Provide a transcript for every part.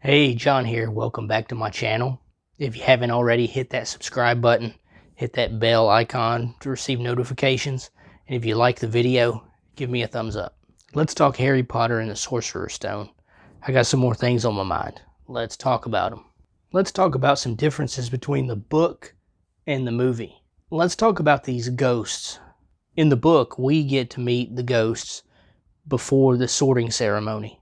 Hey, John here. Welcome back to my channel. If you haven't already, hit that subscribe button, hit that bell icon to receive notifications, and if you like the video, give me a thumbs up. Let's talk Harry Potter and the Sorcerer's Stone. I got some more things on my mind. Let's talk about them. Let's talk about some differences between the book and the movie. Let's talk about these ghosts. In the book, we get to meet the ghosts before the sorting ceremony.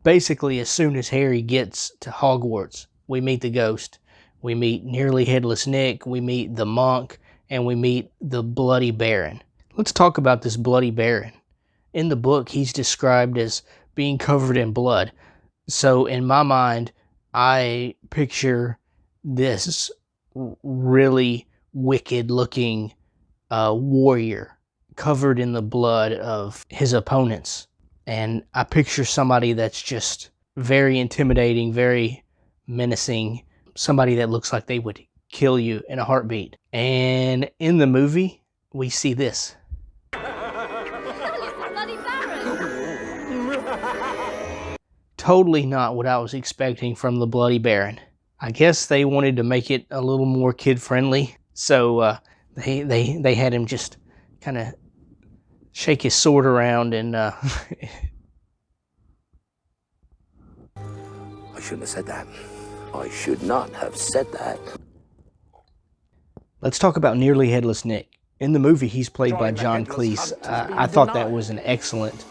Basically, as soon as Harry gets to Hogwarts, we meet the ghost. We meet Nearly Headless Nick, we meet the monk, and we meet the Bloody Baron. Let's talk about this Bloody Baron. In the book, he's described as being covered in blood. So in my mind, I picture this really wicked-looking warrior covered in the blood of his opponents. And I picture somebody that's just very intimidating, very menacing, somebody that looks like they would kill you in a heartbeat. And in the movie, we see this. Totally not what I was expecting from the Bloody Baron. I guess they wanted to make it a little more kid-friendly, so they had him just kind of shake his sword around and I shouldn't have said that. I should not have said that. Let's talk about Nearly Headless Nick. In the movie, he's played by John Cleese. I thought that was an excellent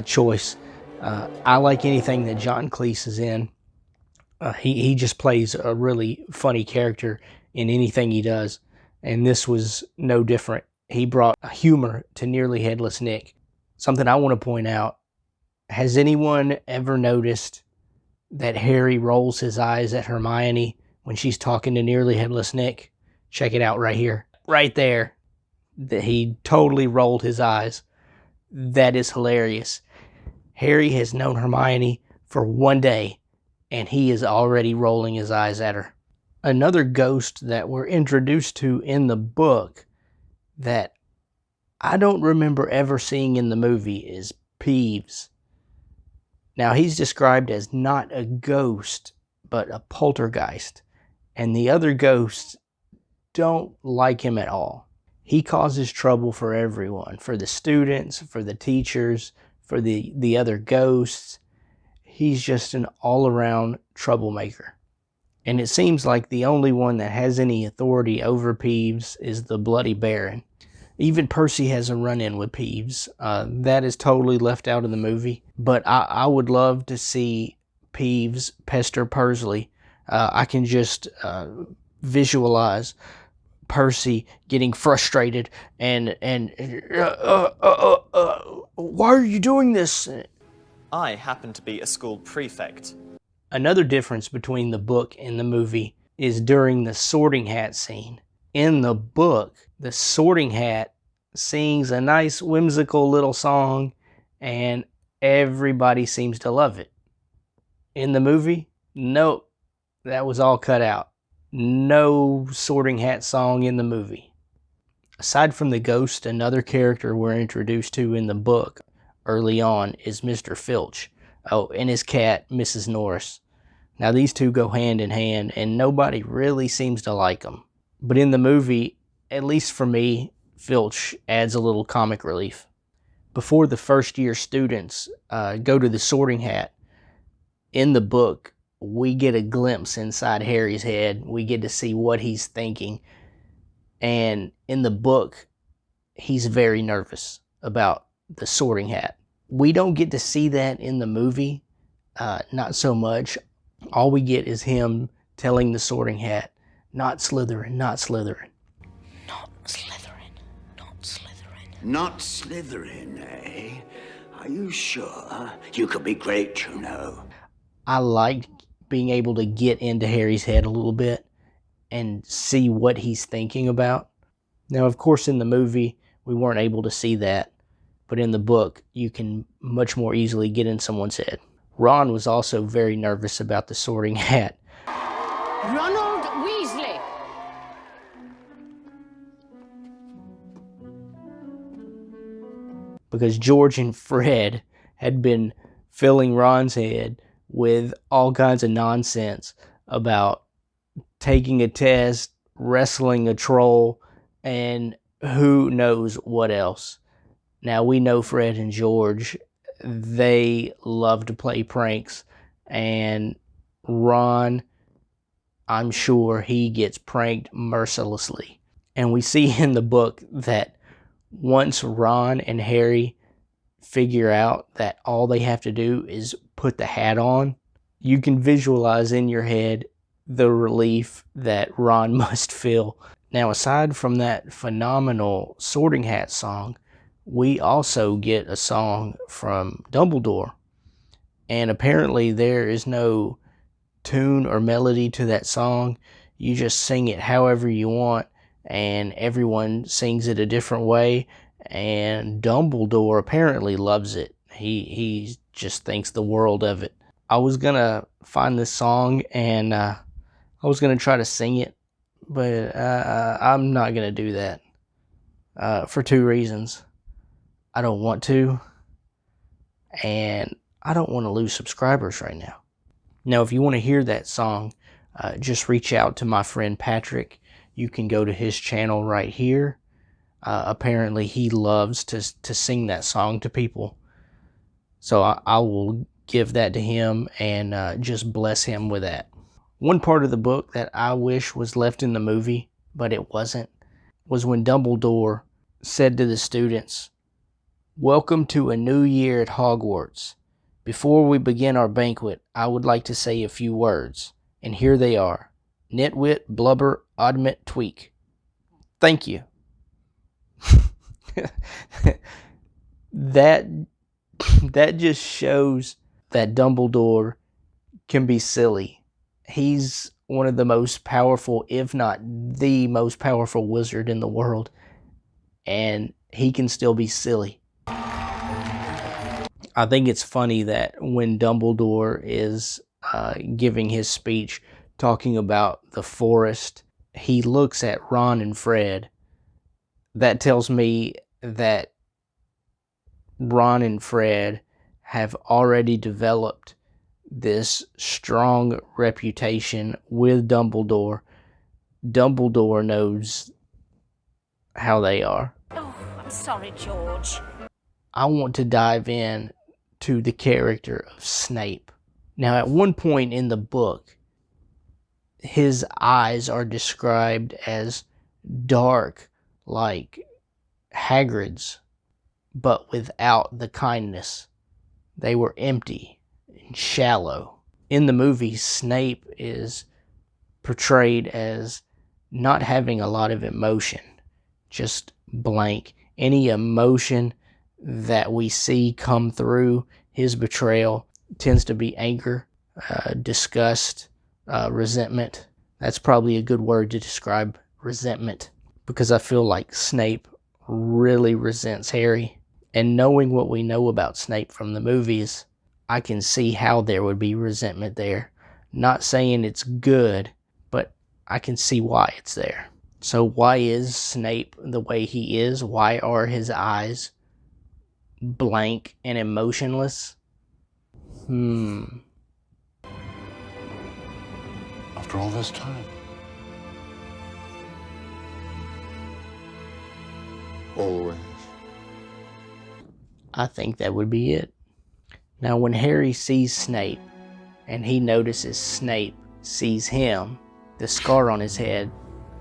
choice. I like anything that John Cleese is in. He just plays a really funny character in anything he does, and this was no different. He brought humor to Nearly Headless Nick. Something I want to point out, has anyone ever noticed that Harry rolls his eyes at Hermione when she's talking to Nearly Headless Nick? Check it out right here. Right there. That he totally rolled his eyes. That is hilarious. Harry has known Hermione for one day, and he is already rolling his eyes at her. Another ghost that we're introduced to in the book that I don't remember ever seeing in the movie is Peeves. Now, he's described as not a ghost, but a poltergeist. And the other ghosts don't like him at all. He causes trouble for everyone, for the students, for the teachers, for the other ghosts. He's just an all-around troublemaker. And it seems like the only one that has any authority over Peeves is the Bloody Baron. Even Percy has a run-in with Peeves. That is totally left out of the movie. But I would love to see Peeves pester Pursley. I can just visualize Percy getting frustrated and why are you doing this? I happen to be a school prefect. Another difference between the book and the movie is during the Sorting Hat scene. In the book, the Sorting Hat sings a nice whimsical little song and everybody seems to love it. In the movie, nope, that was all cut out. No Sorting Hat song in the movie. Aside from the ghost, another character we're introduced to in the book early on is Mr. Filch. Oh, and his cat, Mrs. Norris. Now these two go hand in hand and nobody really seems to like them. But in the movie, at least for me, Filch adds a little comic relief. Before the first year students go to the Sorting Hat, in the book, we get a glimpse inside Harry's head. We get to see what he's thinking. And in the book, he's very nervous about the Sorting Hat. We don't get to see that in the movie, not so much. All we get is him telling the Sorting Hat, not Slytherin, not Slytherin. Not Slytherin, not Slytherin. Not Slytherin, eh? Are you sure? You could be great, you know. I like being able to get into Harry's head a little bit and see what he's thinking about. Now, of course, in the movie, we weren't able to see that, but in the book, you can much more easily get in someone's head. Ron was also very nervous about the Sorting Hat. Ronald Weasley! Because George and Fred had been filling Ron's head with all kinds of nonsense about taking a test, wrestling a troll, and who knows what else. Now, we know Fred and George, they love to play pranks, and Ron, I'm sure he gets pranked mercilessly. And we see in the book that once Ron and Harry figure out that all they have to do is put the hat on, you can visualize in your head the relief that Ron must feel. Now, aside from that phenomenal Sorting Hat song, we also get a song from Dumbledore. And apparently there is no tune or melody to that song. You just sing it however you want, and everyone sings it a different way. And Dumbledore apparently loves it. He just thinks the world of it. I was gonna find this song and I was gonna try to sing it, but I'm not gonna do that for two reasons. I don't want to, and I don't want to lose subscribers right now. Now, if you want to hear that song, just reach out to my friend Patrick. You can go to his channel right here. Apparently, he loves to sing that song to people. So I will give that to him and just bless him with that. One part of the book that I wish was left in the movie, but it wasn't, was when Dumbledore said to the students, "Welcome to a new year at Hogwarts. Before we begin our banquet, I would like to say a few words, and here they are. Nitwit, blubber, oddment, tweak. Thank you." that just shows that Dumbledore can be silly. He's one of the most powerful, if not the most powerful wizard in the world, and he can still be silly. I think it's funny that when Dumbledore is giving his speech talking about the forest, he looks at Ron and Fred. That tells me that Ron and Fred have already developed this strong reputation with Dumbledore. Dumbledore knows how they are. Oh, I'm sorry, George. I want to dive in to the character of Snape. Now, at one point in the book, his eyes are described as dark, like Hagrid's, but without the kindness. They were empty and shallow. In the movie, Snape is portrayed as not having a lot of emotion, just blank. Any emotion that we see come through his betrayal tends to be anger, disgust, resentment. That's probably a good word to describe resentment, because I feel like Snape really resents Harry. And knowing what we know about Snape from the movies, I can see how there would be resentment there. Not saying it's good, but I can see why it's there. So why is Snape the way he is? Why are his eyes blank and emotionless? After all this time. Always. I think that would be it. Now, when Harry sees Snape and he notices Snape sees him, the scar on his head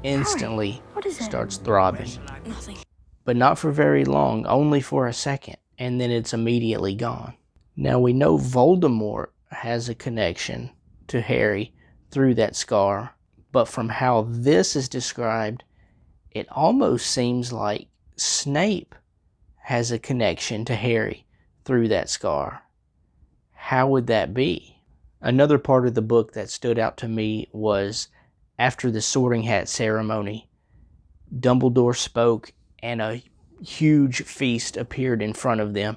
instantly starts throbbing. Nothing. But not for very long, only for a second, and then it's immediately gone. Now, we know Voldemort has a connection to Harry through that scar, but from how this is described, it almost seems like Snape has a connection to Harry through that scar. How would that be? Another part of the book that stood out to me was after the Sorting Hat ceremony, Dumbledore spoke and a huge feast appeared in front of them.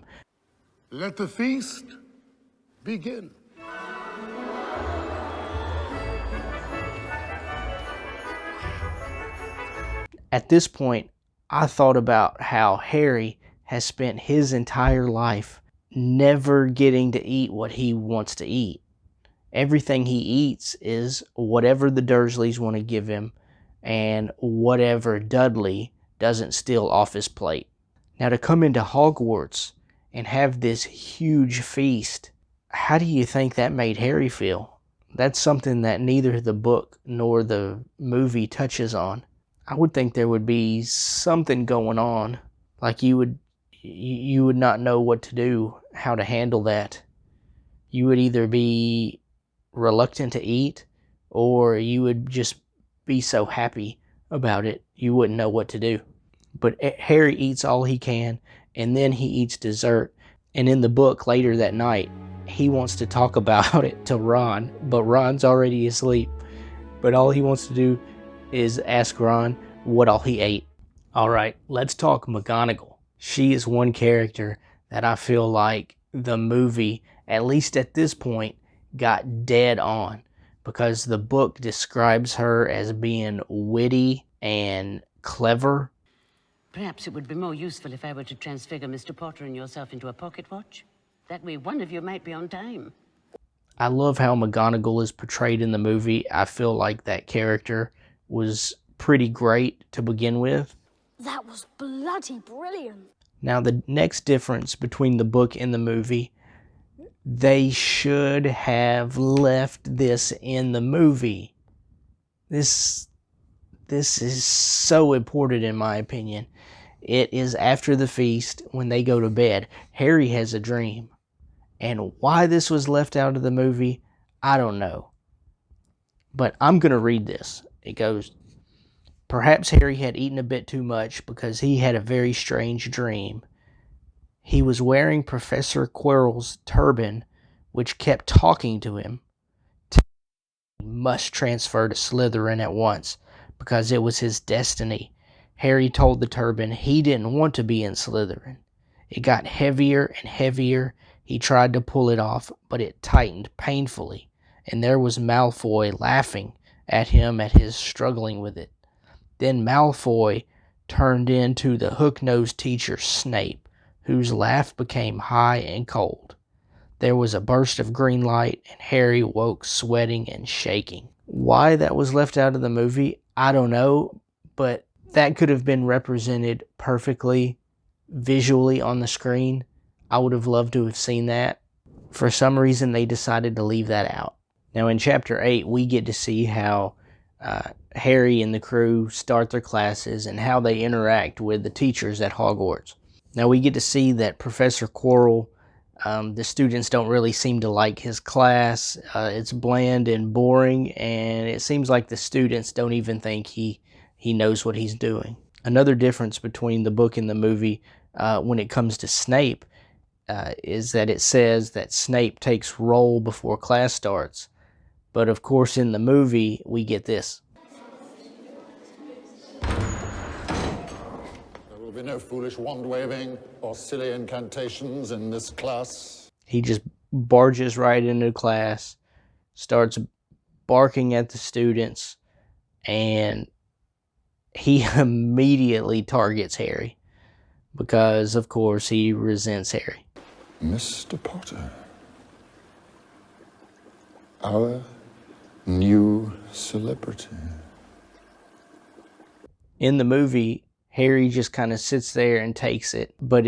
Let the feast begin. At this point, I thought about how Harry has spent his entire life never getting to eat what he wants to eat. Everything he eats is whatever the Dursleys want to give him and whatever Dudley doesn't steal off his plate. Now, to come into Hogwarts and have this huge feast, how do you think that made Harry feel? That's something that neither the book nor the movie touches on. I would think there would be something going on, like you would not know what to do, how to handle that. You would either be reluctant to eat, or you would just be so happy about it you wouldn't know what to do. But Harry eats all he can, and then he eats dessert. And in the book later that night, he wants to talk about it to Ron, but Ron's already asleep. But all he wants to do is ask Ron what all he ate. All right, let's talk Mcgonagall. She is one character that I feel like the movie, at least at this point, got dead on, because the book describes her as being witty and clever. Perhaps it would be more useful if I were to transfigure Mr. Potter and yourself into a pocket watch. That way one of you might be on time. I love how McGonagall is portrayed in the movie. I feel like that character was pretty great to begin with. That was bloody brilliant. Now, the next difference between the book and the movie, they should have left this in the movie. This is so important in my opinion. It is after the feast when they go to bed. Harry has a dream. And why this was left out of the movie, I don't know. But I'm going to read this. It goes, "Perhaps Harry had eaten a bit too much because he had a very strange dream. He was wearing Professor Quirrell's turban, which kept talking to him. He must transfer to Slytherin at once, because it was his destiny. Harry told the turban he didn't want to be in Slytherin. It got heavier and heavier. He tried to pull it off, but it tightened painfully, and there was Malfoy laughing at him at his struggling with it. Then Malfoy turned into the hook-nosed teacher Snape, whose laugh became high and cold. There was a burst of green light, and Harry woke sweating and shaking." Why that was left out of the movie, I don't know, but that could have been represented perfectly visually on the screen. I would have loved to have seen that. For some reason, they decided to leave that out. Now, in Chapter 8, we get to see how Harry and the crew start their classes and how they interact with the teachers at Hogwarts. Now, we get to see that Professor Quirrell, the students don't really seem to like his class. It's bland and boring, and it seems like the students don't even think he knows what he's doing. Another difference between the book and the movie when it comes to Snape is that it says that Snape takes roll before class starts. But of course in the movie we get this. There will be no foolish wand-waving or silly incantations in this class. He just barges right into class, starts barking at the students, and he immediately targets Harry because, of course, he resents Harry. Mr. Potter, our new celebrity. In the movie, Harry just kind of sits there and takes it, but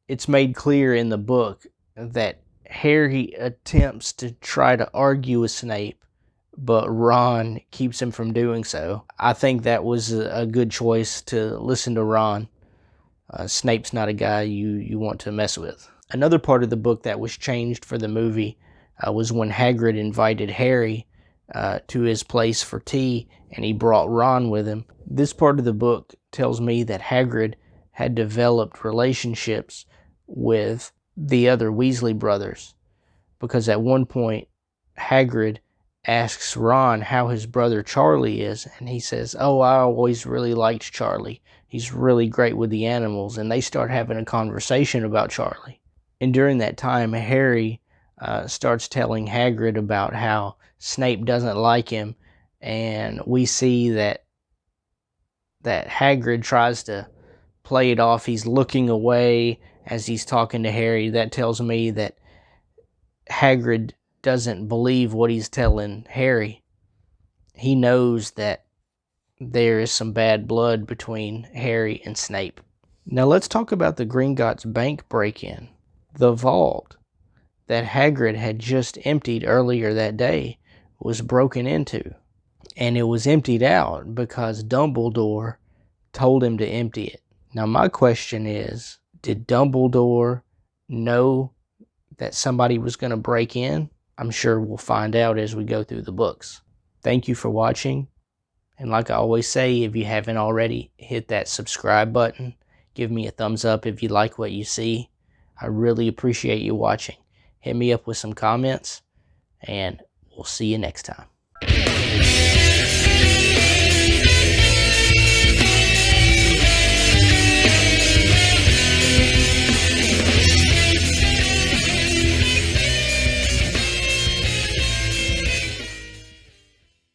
it's made clear in the book that Harry attempts to try to argue with Snape, but Ron keeps him from doing so. I think that was a good choice to listen to Ron. Snape's not a guy you want to mess with. Another part of the book that was changed for the movie was when Hagrid invited Harry to his place for tea, and he brought Ron with him. This part of the book tells me that Hagrid had developed relationships with the other Weasley brothers, because at one point Hagrid asks Ron how his brother Charlie is, and he says, "Oh, I always really liked Charlie. He's really great with the animals," and they start having a conversation about Charlie. And during that time, Harry starts telling Hagrid about how Snape doesn't like him, and we see that Hagrid tries to play it off. He's looking away as he's talking to Harry. That tells me that Hagrid doesn't believe what he's telling Harry. He knows that there is some bad blood between Harry and Snape. Now let's talk about the Gringotts bank break-in. The vault that Hagrid had just emptied earlier that day was broken into. And it was emptied out because Dumbledore told him to empty it. Now my question is, did Dumbledore know that somebody was going to break in? I'm sure we'll find out as we go through the books. Thank you for watching. And like I always say, if you haven't already, hit that subscribe button. Give me a thumbs up if you like what you see. I really appreciate you watching. Hit me up with some comments, and we'll see you next time.